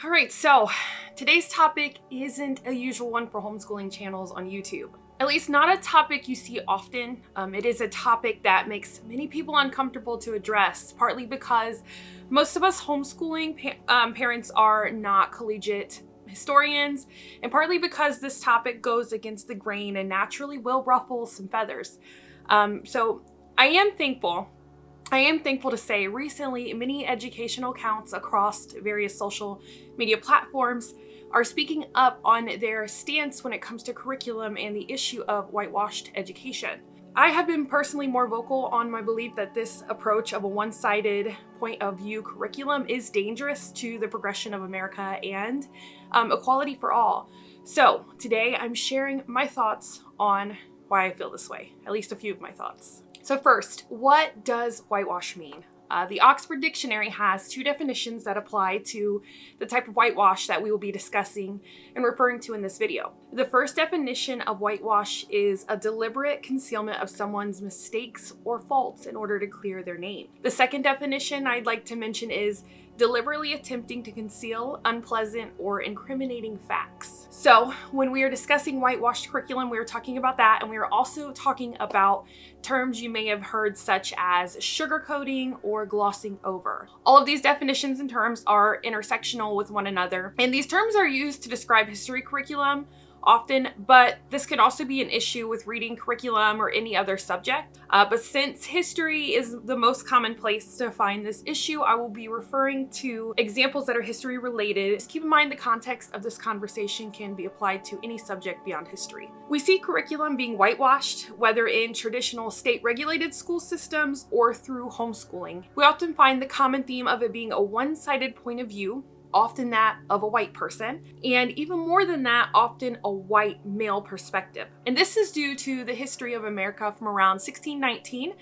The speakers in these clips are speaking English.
All right, so today's topic isn't a usual one for homeschooling channels on YouTube. At least not a topic you see often. It is a topic that makes many people uncomfortable to address, partly because most of us homeschooling parents are not collegiate historians, and partly because this topic goes against the grain and naturally will ruffle some feathers. So I am thankful to say recently many educational accounts across various social media platforms are speaking up on their stance when it comes to curriculum and the issue of whitewashed education. I have been personally more vocal on my belief that this approach of a one-sided point of view curriculum is dangerous to the progression of America and equality for all. So today I'm sharing my thoughts on why I feel this way, at least a few of my thoughts. So first, what does whitewash mean? The Oxford Dictionary has two definitions that apply to the type of whitewash that we will be discussing and referring to in this video. The first definition of whitewash is a deliberate concealment of someone's mistakes or faults in order to clear their name. The second definition I'd like to mention is deliberately attempting to conceal unpleasant or incriminating facts. So when we are discussing whitewashed curriculum, we are talking about that, and we are also talking about terms you may have heard such as sugarcoating or glossing over. All of these definitions and terms are intersectional with one another, and these terms are used to describe history curriculum often, but this can also be an issue with reading curriculum or any other subject. But since history is the most common place to find this issue, I will be referring to examples that are history related. Just keep in mind the context of this conversation can be applied to any subject beyond history. We see curriculum being whitewashed, whether in traditional state-regulated school systems or through homeschooling. We often find the common theme of it being a one-sided point of view, often that of a white person, and even more than that, often a white male perspective. And this is due to the history of America from around 1619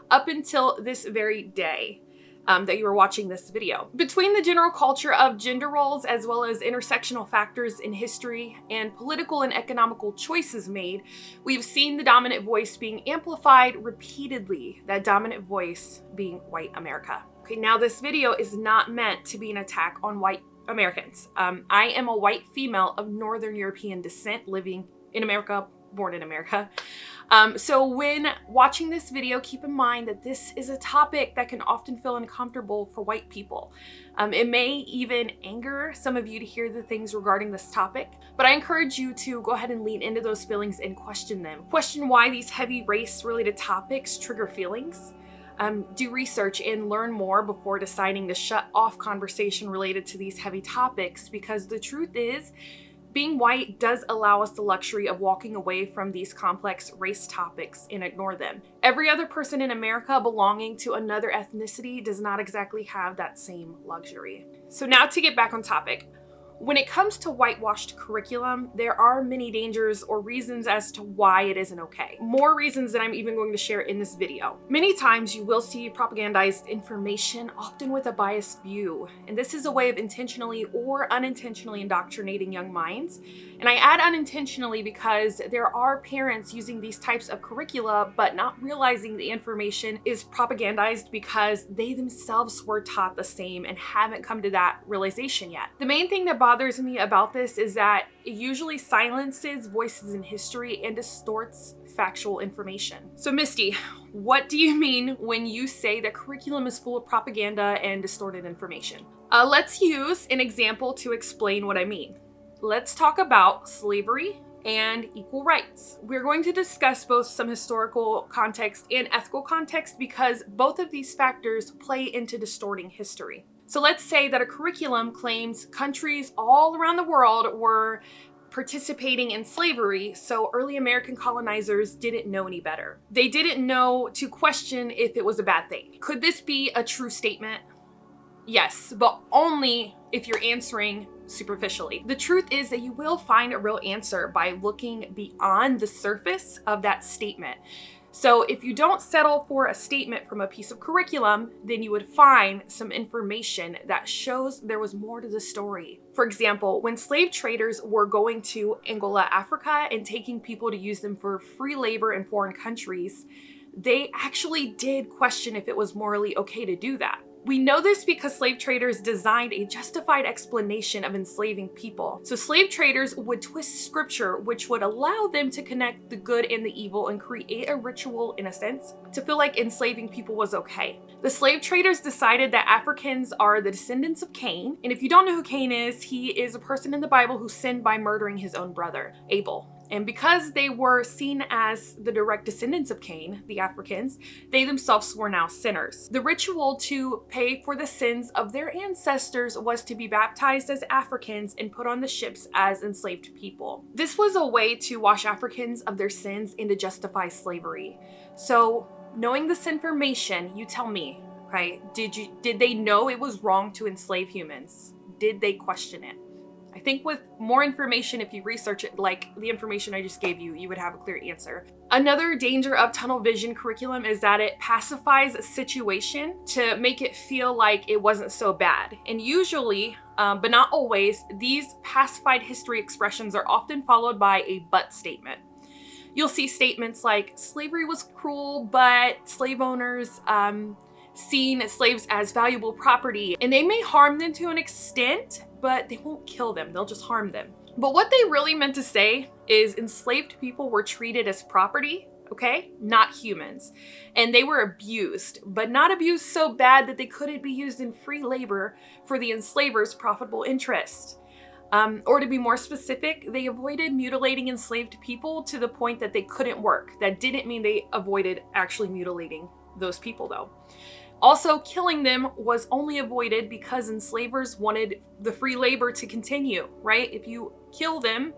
up until this very day that you are watching this video. Between the general culture of gender roles as well as intersectional factors in history and political and economical choices made, we've seen the dominant voice being amplified repeatedly, that dominant voice being white America. Okay, now this video is not meant to be an attack on white Americans. I am a white female of Northern European descent living in America, born in America. So when watching this video, keep in mind that this is a topic that can often feel uncomfortable for white people. It may even anger some of you to hear the things regarding this topic, but I encourage you to go ahead and lean into those feelings and question them. Question why these heavy race-related topics trigger feelings. Do research and learn more before deciding to shut off conversation related to these heavy topics, because the truth is, being white does allow us the luxury of walking away from these complex race topics and ignore them. Every other person in America belonging to another ethnicity does not exactly have that same luxury. So now to get back on topic. When it comes to whitewashed curriculum, there are many dangers or reasons as to why it isn't okay. More reasons than I'm even going to share in this video. Many times you will see propagandized information, often with a biased view. And this is a way of intentionally or unintentionally indoctrinating young minds. And I add unintentionally because there are parents using these types of curricula, but not realizing the information is propagandized because they themselves were taught the same and haven't come to that realization yet. The main thing that bothers me about this is that it usually silences voices in history and distorts factual information. So Misty, what do you mean when you say that curriculum is full of propaganda and distorted information? Let's use an example to explain what I mean. Let's talk about slavery and equal rights. We're going to discuss both some historical context and ethical context because both of these factors play into distorting history. So let's say that a curriculum claims countries all around the world were participating in slavery, so early American colonizers didn't know any better. They didn't know to question if it was a bad thing. Could this be a true statement? Yes, but only if you're answering superficially. The truth is that you will find a real answer by looking beyond the surface of that statement. So if you don't settle for a statement from a piece of curriculum, then you would find some information that shows there was more to the story. For example, when slave traders were going to Angola, Africa, and taking people to use them for free labor in foreign countries, they actually did question if it was morally okay to do that. We know this because slave traders designed a justified explanation of enslaving people. So slave traders would twist scripture, which would allow them to connect the good and the evil and create a ritual, in a sense, to feel like enslaving people was okay. The slave traders decided that Africans are the descendants of Cain. And if you don't know who Cain is, he is a person in the Bible who sinned by murdering his own brother, Abel. And because they were seen as the direct descendants of Cain, the Africans, they themselves were now sinners. The ritual to pay for the sins of their ancestors was to be baptized as Africans and put on the ships as enslaved people. This was a way to wash Africans of their sins and to justify slavery. So, knowing this information, you tell me, okay, did they know it was wrong to enslave humans? Did they question it? I think with more information, if you research it, like the information I just gave you, you would have a clear answer. Another danger of tunnel vision curriculum is that it pacifies a situation to make it feel like it wasn't so bad. And usually, but not always, these pacified history expressions are often followed by a but statement. You'll see statements like, slavery was cruel, but slave owners seen slaves as valuable property, and they may harm them to an extent, but they won't kill them, they'll just harm them. But what they really meant to say is enslaved people were treated as property, okay? Not humans. And they were abused, but not abused so bad that they couldn't be used in free labor for the enslaver's profitable interest. Or to be more specific, they avoided mutilating enslaved people to the point that they couldn't work. That didn't mean they avoided actually mutilating those people though. Also, killing them was only avoided because enslavers wanted the free labor to continue, right? If you kill them,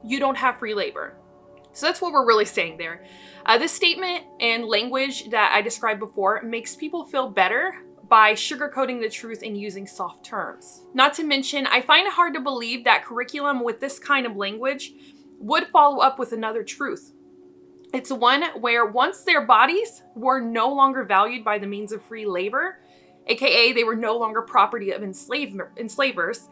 you don't have free labor. So that's what we're really saying there. This statement and language that I described before makes people feel better by sugarcoating the truth and using soft terms. Not to mention, I find it hard to believe that curriculum with this kind of language would follow up with another truth. It's one where once their bodies were no longer valued by the means of free labor, aka they were no longer property of enslavers,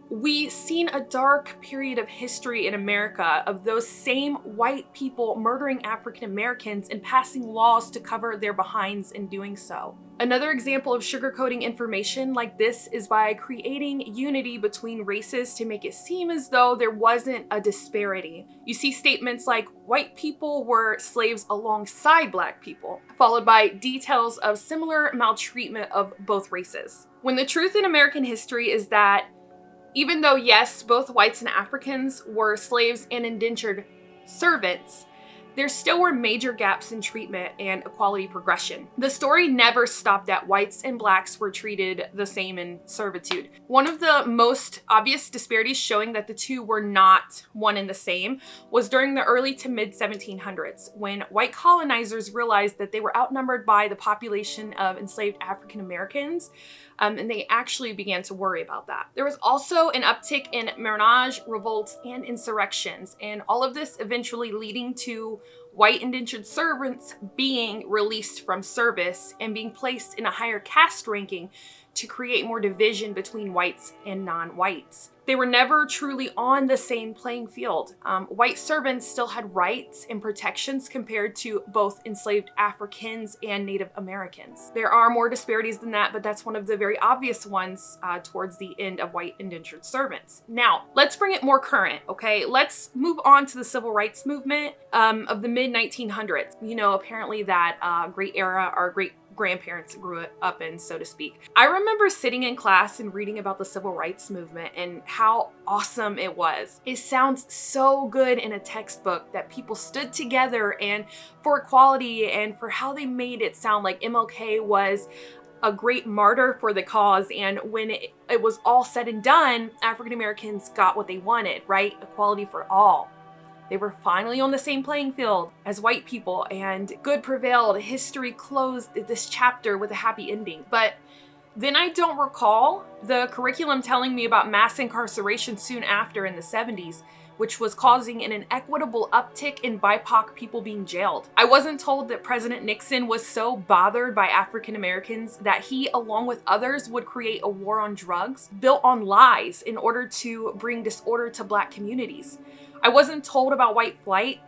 we seen a dark period of history in America of those same white people murdering African Americans and passing laws to cover their behinds in doing so. Another example of sugarcoating information like this is by creating unity between races to make it seem as though there wasn't a disparity. You see statements like white people were slaves alongside black people, followed by details of similar maltreatment of both races. When the truth in American history is that even though, yes, both whites and Africans were slaves and indentured servants, there still were major gaps in treatment and equality progression. The story never stopped that whites and blacks were treated the same in servitude. One of the most obvious disparities showing that the two were not one and the same was during the early to mid 1700s, when white colonizers realized that they were outnumbered by the population of enslaved African Americans. And they actually began to worry about that. There was also an uptick in marriage, revolts, and insurrections, and all of this eventually leading to white indentured servants being released from service and being placed in a higher caste ranking to create more division between whites and non-whites. They were never truly on the same playing field. White servants still had rights and protections compared to both enslaved Africans and Native Americans. There are more disparities than that, but that's one of the very obvious ones towards the end of white indentured servants. Now, let's bring it more current, okay? Let's move on to the civil rights movement of the mid-1900s. You know, apparently that great era, our great grandparents grew up in, so to speak. I remember sitting in class and reading about the civil rights movement and how awesome it was. It sounds so good in a textbook that people stood together and for equality and for how they made it sound like MLK was a great martyr for the cause, and when it was all said and done, African Americans got what they wanted, right? Equality for all. They were finally on the same playing field as white people, and good prevailed. History closed this chapter with a happy ending. But then I don't recall the curriculum telling me about mass incarceration soon after in the 70s, which was causing an inequitable uptick in BIPOC people being jailed. I wasn't told that President Nixon was so bothered by African Americans that he, along with others, would create a war on drugs built on lies in order to bring disorder to Black communities. I wasn't told about white flight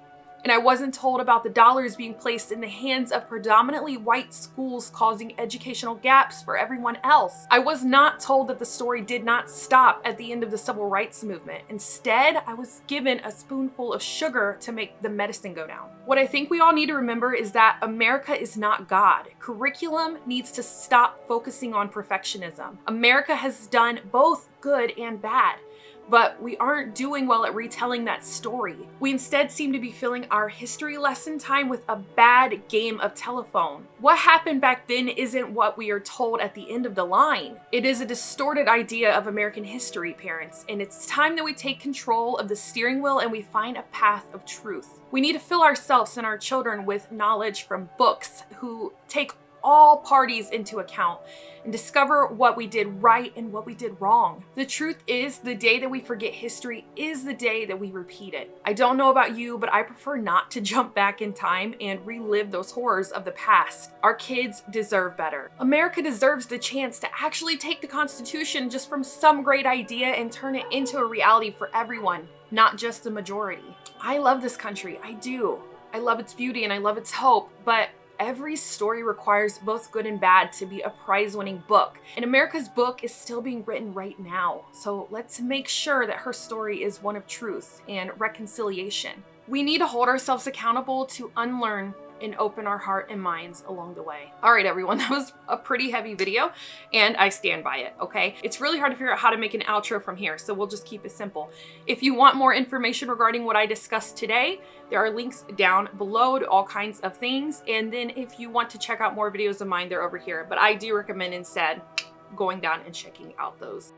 And I wasn't told about the dollars being placed in the hands of predominantly white schools causing educational gaps for everyone else. I was not told that the story did not stop at the end of the civil rights movement. Instead, I was given a spoonful of sugar to make the medicine go down. What I think we all need to remember is that America is not God. Curriculum needs to stop focusing on perfectionism. America has done both good and bad, but we aren't doing well at retelling that story. We instead seem to be filling our history lesson time with a bad game of telephone. What happened back then isn't what we are told at the end of the line. It is a distorted idea of American history, parents, and it's time that we take control of the steering wheel and we find a path of truth. We need to fill ourselves and our children with knowledge from books who take all parties into account and discover what we did right and what we did wrong. The truth is, the day that we forget history is the day that we repeat it. I don't know about you, but I prefer not to jump back in time and relive those horrors of the past. Our kids deserve better. America deserves the chance to actually take the Constitution just from some great idea and turn it into a reality for everyone, not just the majority. I love this country, I do. I love its beauty and I love its hope, but every story requires both good and bad to be a prize-winning book. And America's book is still being written right now. So let's make sure that her story is one of truth and reconciliation. We need to hold ourselves accountable to unlearn and open our heart and minds along the way. All right, everyone, that was a pretty heavy video and I stand by it, okay? It's really hard to figure out how to make an outro from here, so we'll just keep it simple. If you want more information regarding what I discussed today, there are links down below to all kinds of things. And then if you want to check out more videos of mine, they're over here. But I do recommend instead going down and checking out those